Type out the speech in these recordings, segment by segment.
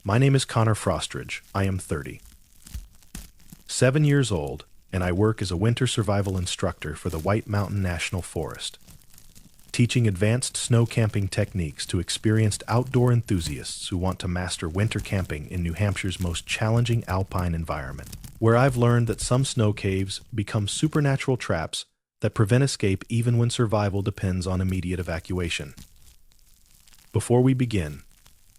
My name is Connor Frostridge. I am 7 years old, and I work as a winter survival instructor for the White Mountain National Forest, teaching advanced snow camping techniques to experienced outdoor enthusiasts who want to master winter camping in New Hampshire's most challenging alpine environment, where I've learned that some snow caves become supernatural traps that prevent escape even when survival depends on immediate evacuation. Before we begin,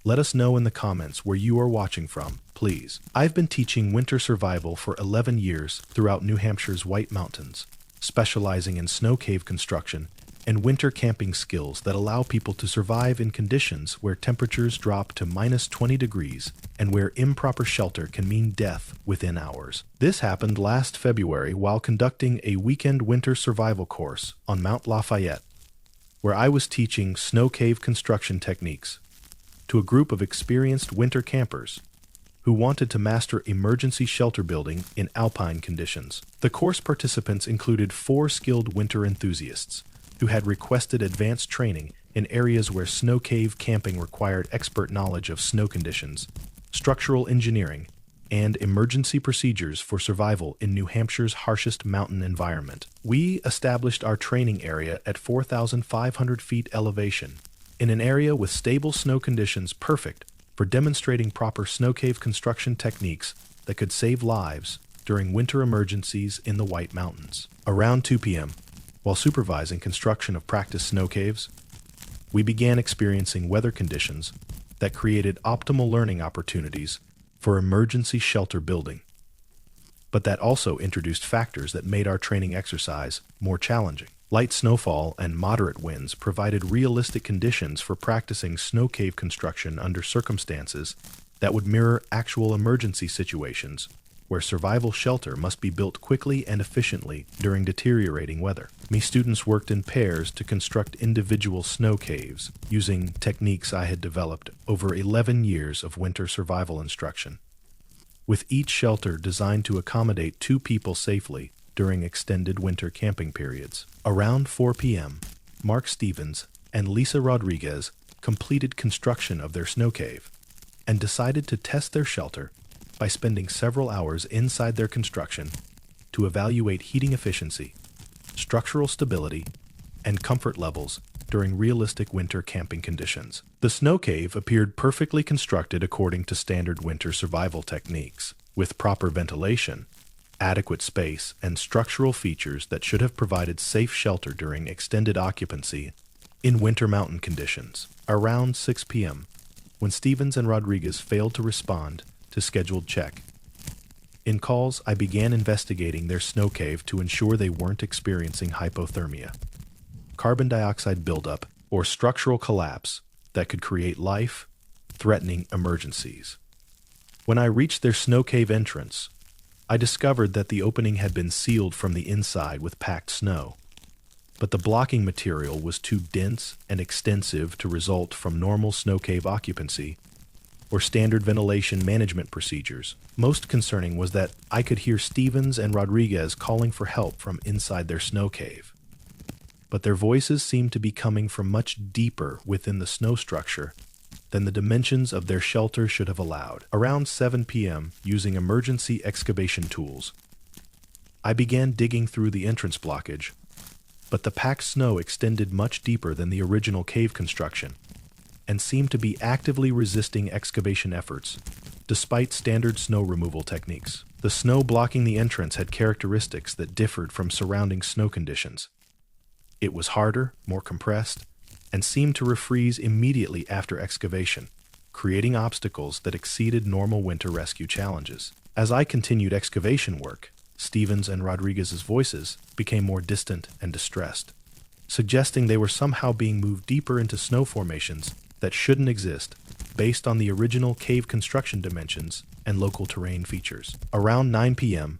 let us know in the comments where you are watching from, please. I've been teaching winter survival for 11 years throughout New Hampshire's White Mountains, specializing in snow cave construction and winter camping skills that allow people to survive in conditions where temperatures drop to -20 degrees and where improper shelter can mean death within hours. This happened last February while conducting a weekend winter survival course on Mount Lafayette, where I was teaching snow cave construction techniques to a group of experienced winter campers who wanted to master emergency shelter building in alpine conditions. The course participants included 4 skilled winter enthusiasts who had requested advanced training in areas where snow cave camping required expert knowledge of snow conditions, structural engineering, and emergency procedures for survival in New Hampshire's harshest mountain environment. We established our training area at 4,500 feet elevation, in an area with stable snow conditions perfect for demonstrating proper snow cave construction techniques that could save lives during winter emergencies in the White Mountains. Around 2 p.m., while supervising construction of practice snow caves, we began experiencing weather conditions that created optimal learning opportunities for emergency shelter building, but that also introduced factors that made our training exercise more challenging. Light snowfall and moderate winds provided realistic conditions for practicing snow cave construction under circumstances that would mirror actual emergency situations where survival shelter must be built quickly and efficiently during deteriorating weather. Me students worked in pairs to construct individual snow caves using techniques I had developed over 11 years of winter survival instruction, with each shelter designed to accommodate 2 people safely during extended winter camping periods. Around 4 p.m., Mark Stevens and Lisa Rodriguez completed construction of their snow cave and decided to test their shelter by spending several hours inside their construction to evaluate heating efficiency, structural stability, and comfort levels during realistic winter camping conditions. The snow cave appeared perfectly constructed according to standard winter survival techniques, with proper ventilation, adequate space, and structural features that should have provided safe shelter during extended occupancy in winter mountain conditions. Around 6 p.m., when Stevens and Rodriguez failed to respond to scheduled check. In calls, I began investigating their snow cave to ensure they weren't experiencing hypothermia, carbon dioxide buildup, or structural collapse that could create life-threatening emergencies. When I reached their snow cave entrance, I discovered that the opening had been sealed from the inside with packed snow, but the blocking material was too dense and extensive to result from normal snow cave occupancy or standard ventilation management procedures. Most concerning was that I could hear Stevens and Rodriguez calling for help from inside their snow cave, but their voices seemed to be coming from much deeper within the snow structure than the dimensions of their shelter should have allowed. Around 7 p.m., using emergency excavation tools, I began digging through the entrance blockage, but the packed snow extended much deeper than the original cave construction and seemed to be actively resisting excavation efforts, despite standard snow removal techniques. The snow blocking the entrance had characteristics that differed from surrounding snow conditions. It was harder, more compressed, and seemed to refreeze immediately after excavation, creating obstacles that exceeded normal winter rescue challenges. As I continued excavation work, Stevens and Rodriguez's voices became more distant and distressed, suggesting they were somehow being moved deeper into snow formations that shouldn't exist based on the original cave construction dimensions and local terrain features. Around 9 p.m.,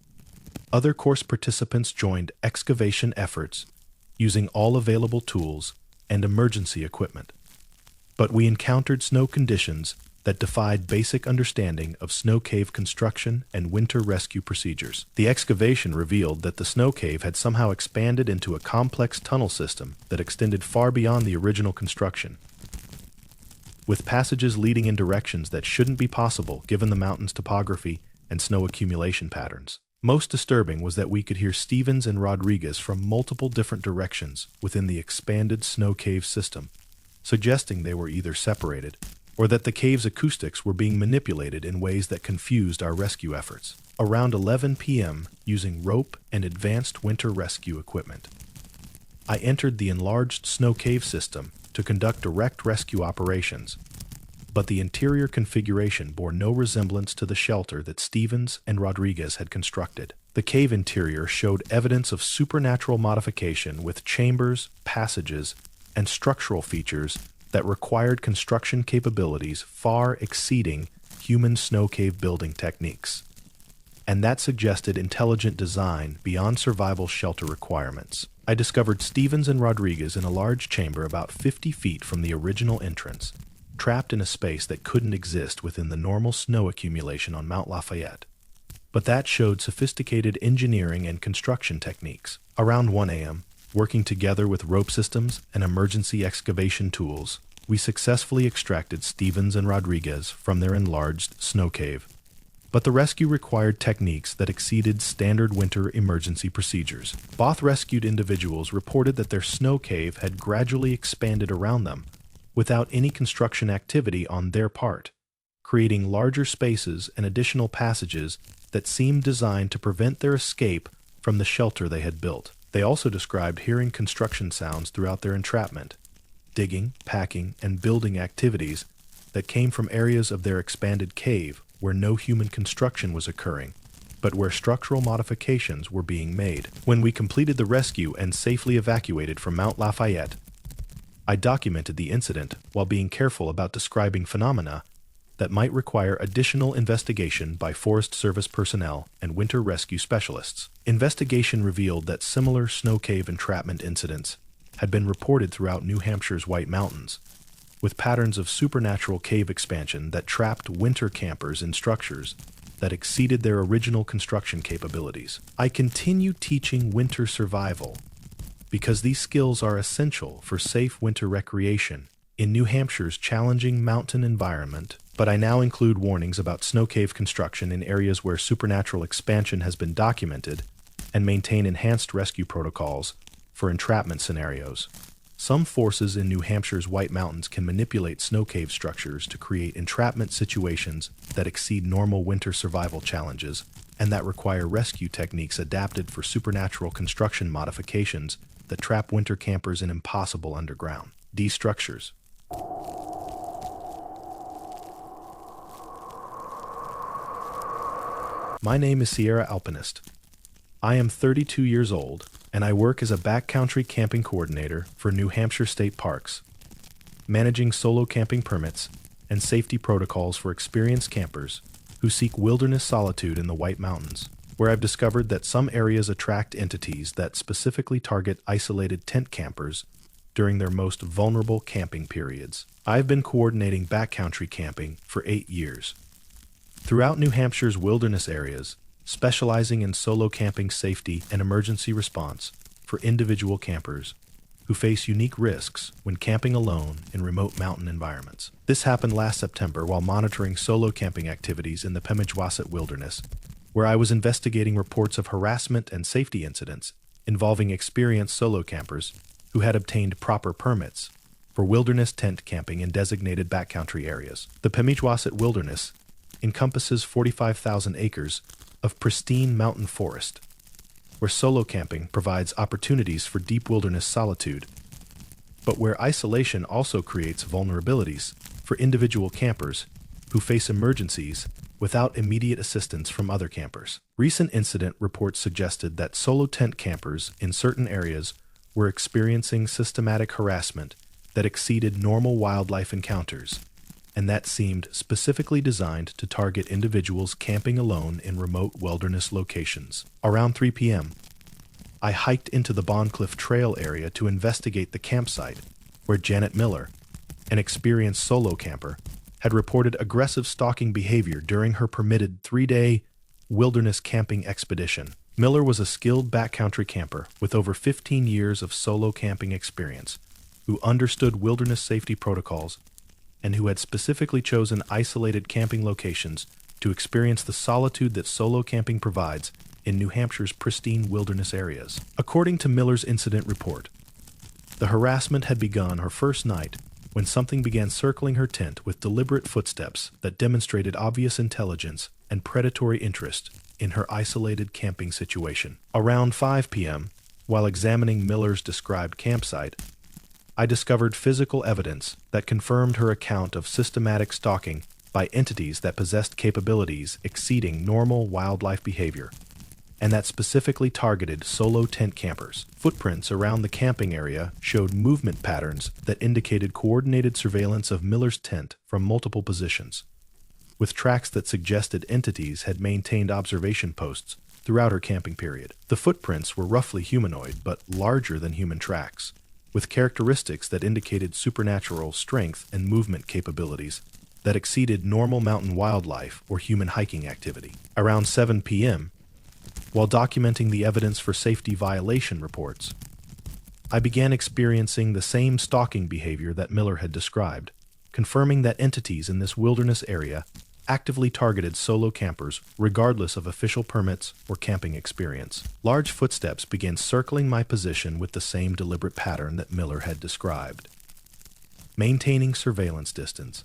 other course participants joined excavation efforts using all available tools and emergency equipment, but we encountered snow conditions that defied basic understanding of snow cave construction and winter rescue procedures. The excavation revealed that the snow cave had somehow expanded into a complex tunnel system that extended far beyond the original construction. with passages leading in directions that shouldn't be possible given the mountain's topography and snow accumulation patterns. Most disturbing was that we could hear Stevens and Rodriguez from multiple different directions within the expanded snow cave system, suggesting they were either separated or that the cave's acoustics were being manipulated in ways that confused our rescue efforts. Around 11 p.m., using rope and advanced winter rescue equipment, I entered the enlarged snow cave system to conduct direct rescue operations, but the interior configuration bore no resemblance to the shelter that Stevens and Rodriguez had constructed. The cave interior showed evidence of supernatural modification with chambers, passages, and structural features that required construction capabilities far exceeding human snow cave building techniques, and that suggested intelligent design beyond survival shelter requirements. I discovered Stevens and Rodriguez in a large chamber about 50 feet from the original entrance, trapped in a space that couldn't exist within the normal snow accumulation on Mount Lafayette. But that showed sophisticated engineering and construction techniques. Around 1 a.m., working together with rope systems and emergency excavation tools, we successfully extracted Stevens and Rodriguez from their enlarged snow cave. But the rescue required techniques that exceeded standard winter emergency procedures. Both rescued individuals reported that their snow cave had gradually expanded around them without any construction activity on their part, creating larger spaces and additional passages that seemed designed to prevent their escape from the shelter they had built. They also described hearing construction sounds throughout their entrapment, digging, packing, and building activities that came from areas of their expanded cave where no human construction was occurring, but where structural modifications were being made. When we completed the rescue and safely evacuated from Mount Lafayette, I documented the incident while being careful about describing phenomena that might require additional investigation by Forest Service personnel and winter rescue specialists. Investigation revealed that similar snow cave entrapment incidents had been reported throughout New Hampshire's White Mountains, with patterns of supernatural cave expansion that trapped winter campers in structures that exceeded their original construction capabilities. I continue teaching winter survival because these skills are essential for safe winter recreation in New Hampshire's challenging mountain environment, but I now include warnings about snow cave construction in areas where supernatural expansion has been documented and maintain enhanced rescue protocols for entrapment scenarios. Some forces in New Hampshire's White Mountains can manipulate snow cave structures to create entrapment situations that exceed normal winter survival challenges and that require rescue techniques adapted for supernatural construction modifications that trap winter campers in impossible underground structures. My name is Sierra Alpinist. I am 32 years old, and I work as a backcountry camping coordinator for New Hampshire State Parks, managing solo camping permits and safety protocols for experienced campers who seek wilderness solitude in the White Mountains, where I've discovered that some areas attract entities that specifically target isolated tent campers during their most vulnerable camping periods. I've been coordinating backcountry camping for 8 years. Throughout New Hampshire's wilderness areas, specializing in solo camping safety and emergency response for individual campers who face unique risks when camping alone in remote mountain environments. This happened last September while monitoring solo camping activities in the Pemigewasset Wilderness, where I was investigating reports of harassment and safety incidents involving experienced solo campers who had obtained proper permits for wilderness tent camping in designated backcountry areas. The Pemigewasset Wilderness encompasses 45,000 acres of pristine mountain forest, where solo camping provides opportunities for deep wilderness solitude, but where isolation also creates vulnerabilities for individual campers who face emergencies without immediate assistance from other campers. Recent incident reports suggested that solo tent campers in certain areas were experiencing systematic harassment that exceeded normal wildlife encounters, and that seemed specifically designed to target individuals camping alone in remote wilderness locations. Around 3 p.m., I hiked into the Boncliffe Trail area to investigate the campsite where Janet Miller, an experienced solo camper, had reported aggressive stalking behavior during her permitted 3-day wilderness camping expedition. Miller was a skilled backcountry camper with over 15 years of solo camping experience, who understood wilderness safety protocols and who had specifically chosen isolated camping locations to experience the solitude that solo camping provides in New Hampshire's pristine wilderness areas. According to Miller's incident report, the harassment had begun her first night when something began circling her tent with deliberate footsteps that demonstrated obvious intelligence and predatory interest in her isolated camping situation. Around 5 p.m., while examining Miller's described campsite, I discovered physical evidence that confirmed her account of systematic stalking by entities that possessed capabilities exceeding normal wildlife behavior, and that specifically targeted solo tent campers. Footprints around the camping area showed movement patterns that indicated coordinated surveillance of Miller's tent from multiple positions, with tracks that suggested entities had maintained observation posts throughout her camping period. The footprints were roughly humanoid but larger than human tracks, with characteristics that indicated supernatural strength and movement capabilities that exceeded normal mountain wildlife or human hiking activity. Around 7 p.m., while documenting the evidence for safety violation reports, I began experiencing the same stalking behavior that Miller had described, confirming that entities in this wilderness area actively targeted solo campers regardless of official permits or camping experience. Large footsteps began circling my position with the same deliberate pattern that Miller had described, maintaining surveillance distance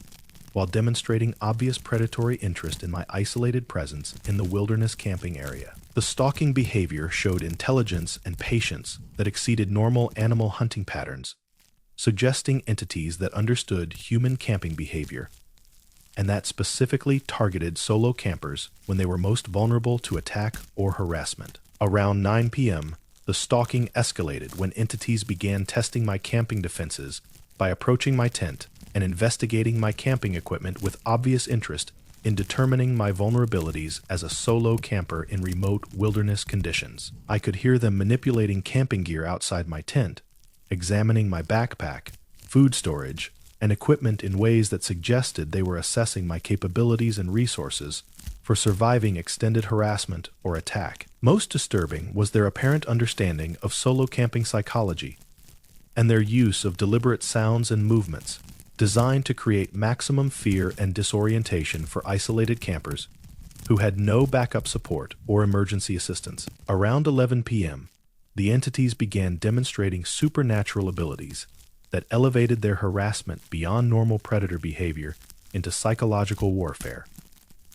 while demonstrating obvious predatory interest in my isolated presence in the wilderness camping area. The stalking behavior showed intelligence and patience that exceeded normal animal hunting patterns, suggesting entities that understood human camping behavior and that specifically targeted solo campers when they were most vulnerable to attack or harassment. Around 9 p.m., the stalking escalated when entities began testing my camping defenses by approaching my tent and investigating my camping equipment with obvious interest in determining my vulnerabilities as a solo camper in remote wilderness conditions. I could hear them manipulating camping gear outside my tent, examining my backpack, food storage, and equipment in ways that suggested they were assessing my capabilities and resources for surviving extended harassment or attack. Most disturbing was their apparent understanding of solo camping psychology and their use of deliberate sounds and movements designed to create maximum fear and disorientation for isolated campers who had no backup support or emergency assistance. Around 11 p.m., the entities began demonstrating supernatural abilities that elevated their harassment beyond normal predator behavior into psychological warfare,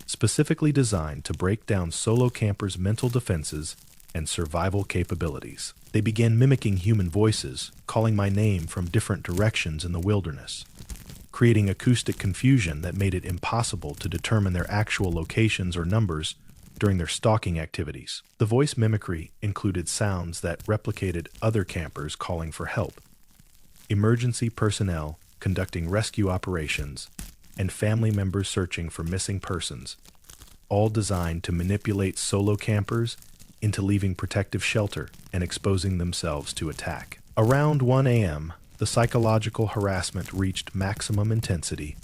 specifically designed to break down solo campers' mental defenses and survival capabilities. They began mimicking human voices, calling my name from different directions in the wilderness, creating acoustic confusion that made it impossible to determine their actual locations or numbers during their stalking activities. The voice mimicry included sounds that replicated other campers calling for help, emergency personnel conducting rescue operations, and family members searching for missing persons, all designed to manipulate solo campers into leaving protective shelter and exposing themselves to attack. Around 1 a.m., the psychological harassment reached maximum intensity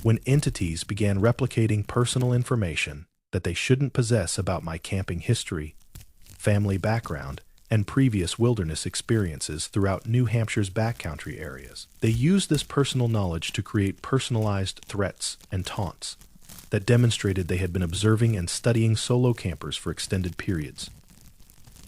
when entities began replicating personal information that they shouldn't possess about my camping history, family background, and previous wilderness experiences throughout New Hampshire's backcountry areas. They used this personal knowledge to create personalized threats and taunts that demonstrated they had been observing and studying solo campers for extended periods,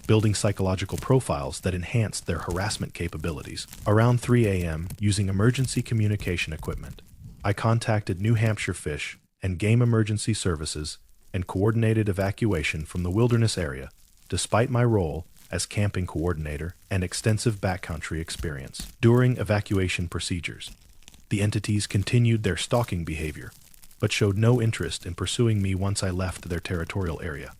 building psychological profiles that enhanced their harassment capabilities. Around 3 a.m., using emergency communication equipment, I contacted New Hampshire Fish and Game Emergency Services and coordinated evacuation from the wilderness area, despite my role as camping coordinator and extensive backcountry experience. During evacuation procedures, the entities continued their stalking behavior, but showed no interest in pursuing me once I left their territorial area,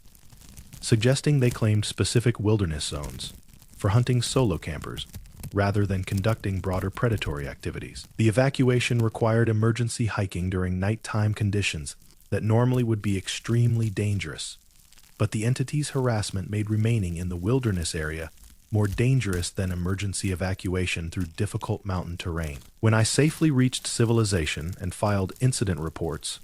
suggesting they claimed specific wilderness zones for hunting solo campers rather than conducting broader predatory activities. The evacuation required emergency hiking during nighttime conditions that normally would be extremely dangerous, but the entity's harassment made remaining in the wilderness area more dangerous than emergency evacuation through difficult mountain terrain. When I safely reached civilization and filed incident reports,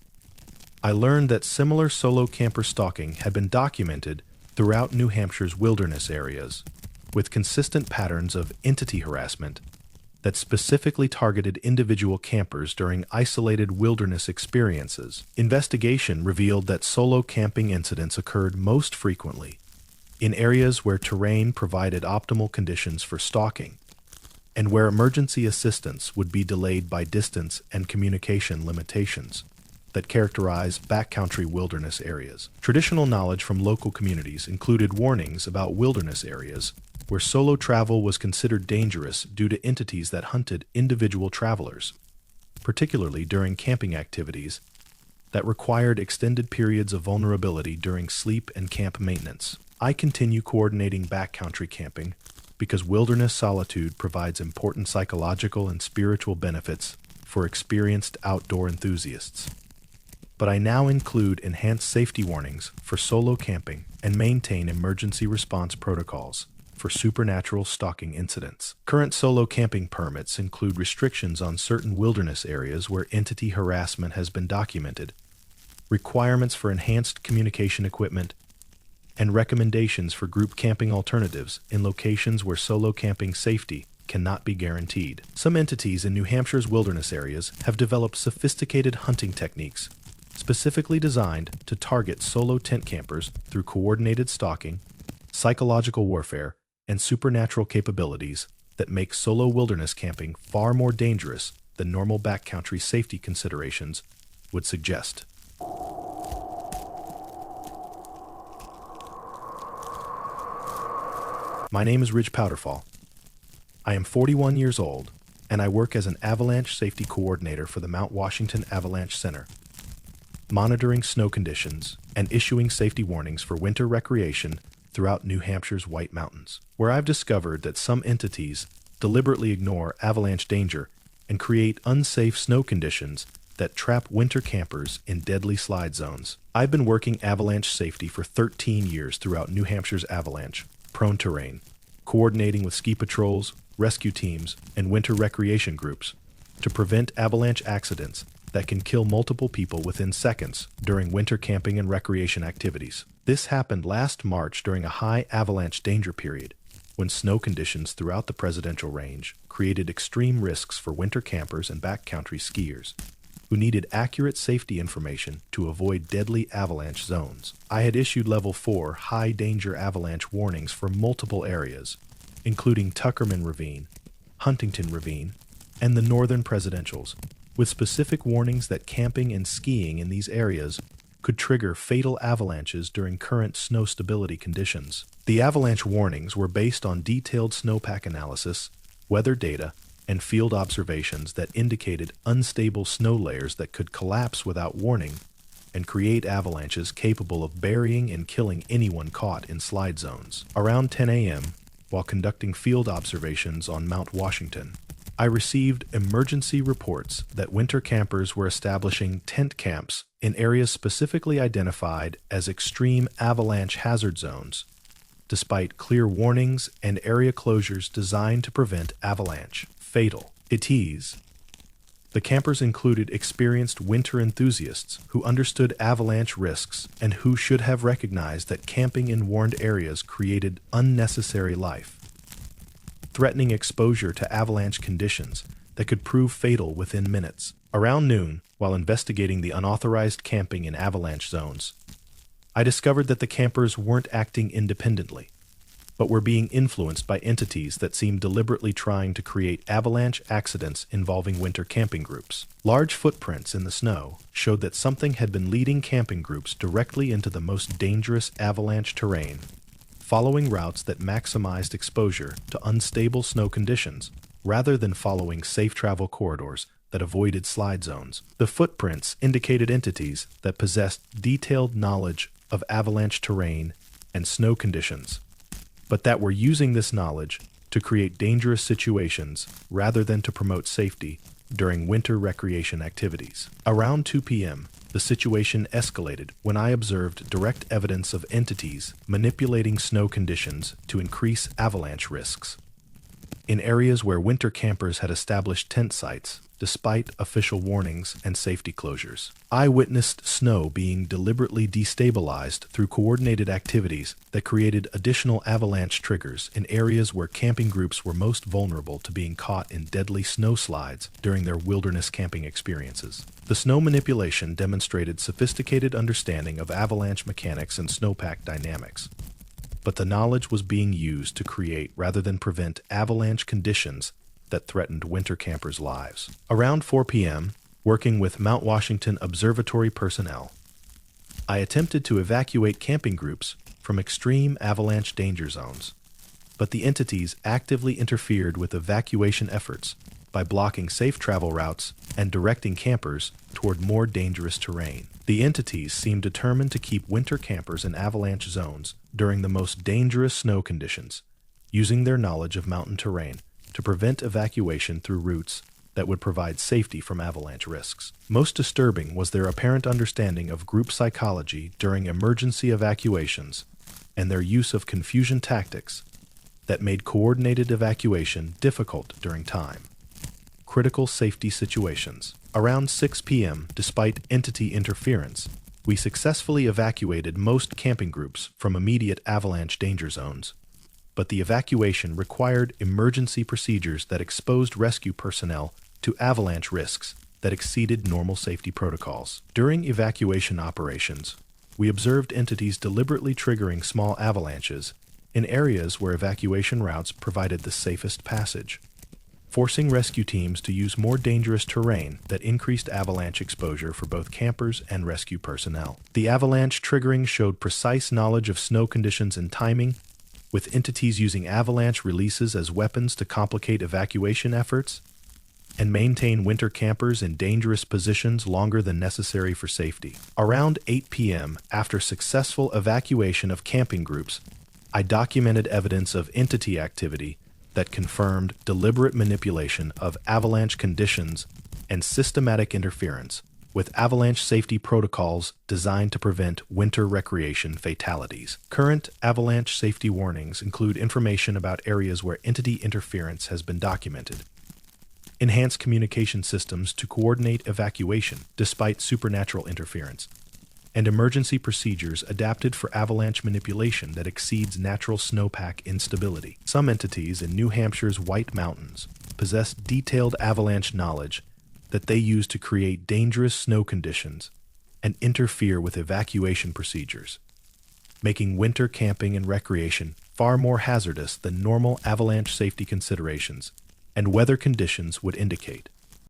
I learned that similar solo camper stalking had been documented throughout New Hampshire's wilderness areas, with consistent patterns of entity harassment that specifically targeted individual campers during isolated wilderness experiences. Investigation revealed that solo camping incidents occurred most frequently in areas where terrain provided optimal conditions for stalking, and where emergency assistance would be delayed by distance and communication limitations that characterize backcountry wilderness areas. Traditional knowledge from local communities included warnings about wilderness areas where solo travel was considered dangerous due to entities that hunted individual travelers, particularly during camping activities that required extended periods of vulnerability during sleep and camp maintenance. I continue coordinating backcountry camping because wilderness solitude provides important psychological and spiritual benefits for experienced outdoor enthusiasts. But I now include enhanced safety warnings for solo camping and maintain emergency response protocols for supernatural stalking incidents. Current solo camping permits include restrictions on certain wilderness areas where entity harassment has been documented, requirements for enhanced communication equipment, and recommendations for group camping alternatives in locations where solo camping safety cannot be guaranteed. Some entities in New Hampshire's wilderness areas have developed sophisticated hunting techniques specifically designed to target solo tent campers through coordinated stalking, psychological warfare, and supernatural capabilities that make solo wilderness camping far more dangerous than normal backcountry safety considerations would suggest. My name is Ridge Powderfall. I am 41 years old, and I work as an avalanche safety coordinator for the Mount Washington Avalanche Center, monitoring snow conditions and issuing safety warnings for winter recreation throughout New Hampshire's White Mountains, where I've discovered that some entities deliberately ignore avalanche danger and create unsafe snow conditions that trap winter campers in deadly slide zones. I've been working avalanche safety for 13 years throughout New Hampshire's avalanche-prone terrain, coordinating with ski patrols, rescue teams, and winter recreation groups to prevent avalanche accidents that can kill multiple people within seconds during winter camping and recreation activities. This happened last March during a high avalanche danger period, when snow conditions throughout the presidential range created extreme risks for winter campers and backcountry skiers who needed accurate safety information to avoid deadly avalanche zones. I had issued Level 4 high-danger avalanche warnings for multiple areas, including Tuckerman Ravine, Huntington Ravine, and the northern presidentials, with specific warnings that camping and skiing in these areas could trigger fatal avalanches during current snow stability conditions. The avalanche warnings were based on detailed snowpack analysis, weather data, and field observations that indicated unstable snow layers that could collapse without warning and create avalanches capable of burying and killing anyone caught in slide zones. Around 10 a.m., while conducting field observations on Mount Washington, I received emergency reports that winter campers were establishing tent camps in areas specifically identified as extreme avalanche hazard zones, despite clear warnings and area closures designed to prevent avalanche fatal fatalities. The campers included experienced winter enthusiasts who understood avalanche risks and who should have recognized that camping in warned areas created unnecessary life-threatening exposure to avalanche conditions that could prove fatal within minutes. Around noon, while investigating the unauthorized camping in avalanche zones, I discovered that the campers weren't acting independently, but were being influenced by entities that seemed deliberately trying to create avalanche accidents involving winter camping groups. Large footprints in the snow showed that something had been leading camping groups directly into the most dangerous avalanche terrain, following routes that maximized exposure to unstable snow conditions, rather than following safe travel corridors that avoided slide zones. The footprints indicated entities that possessed detailed knowledge of avalanche terrain and snow conditions, but that were using this knowledge to create dangerous situations rather than to promote safety during winter recreation activities. Around 2 p.m., the situation escalated when I observed direct evidence of entities manipulating snow conditions to increase avalanche risks. in areas where winter campers had established tent sites, despite official warnings and safety closures. I witnessed snow being deliberately destabilized through coordinated activities that created additional avalanche triggers in areas where camping groups were most vulnerable to being caught in deadly snow slides during their wilderness camping experiences. The snow manipulation demonstrated sophisticated understanding of avalanche mechanics and snowpack dynamics, but the knowledge was being used to create rather than prevent avalanche conditions that threatened winter campers' lives. Around 4 p.m., working with Mount Washington Observatory personnel, I attempted to evacuate camping groups from extreme avalanche danger zones, but the entities actively interfered with evacuation efforts by blocking safe travel routes and directing campers toward more dangerous terrain. The entities seemed determined to keep winter campers in avalanche zones during the most dangerous snow conditions, using their knowledge of mountain terrain to prevent evacuation through routes that would provide safety from avalanche risks. Most disturbing was their apparent understanding of group psychology during emergency evacuations and their use of confusion tactics that made coordinated evacuation difficult during time. Critical safety situations. Around 6 p.m., despite entity interference, we successfully evacuated most camping groups from immediate avalanche danger zones, but the evacuation required emergency procedures that exposed rescue personnel to avalanche risks that exceeded normal safety protocols. During evacuation operations, we observed entities deliberately triggering small avalanches in areas where evacuation routes provided the safest passage, forcing rescue teams to use more dangerous terrain that increased avalanche exposure for both campers and rescue personnel. The avalanche triggering showed precise knowledge of snow conditions and timing, with entities using avalanche releases as weapons to complicate evacuation efforts and maintain winter campers in dangerous positions longer than necessary for safety. Around 8 p.m., after successful evacuation of camping groups, I documented evidence of entity activity that confirmed deliberate manipulation of avalanche conditions and systematic interference with avalanche safety protocols designed to prevent winter recreation fatalities. Current avalanche safety warnings include information about areas where entity interference has been documented, enhanced communication systems to coordinate evacuation despite supernatural interference, and emergency procedures adapted for avalanche manipulation that exceeds natural snowpack instability. Some entities in New Hampshire's White Mountains possess detailed avalanche knowledge that they use to create dangerous snow conditions and interfere with evacuation procedures, making winter camping and recreation far more hazardous than normal avalanche safety considerations and weather conditions would indicate.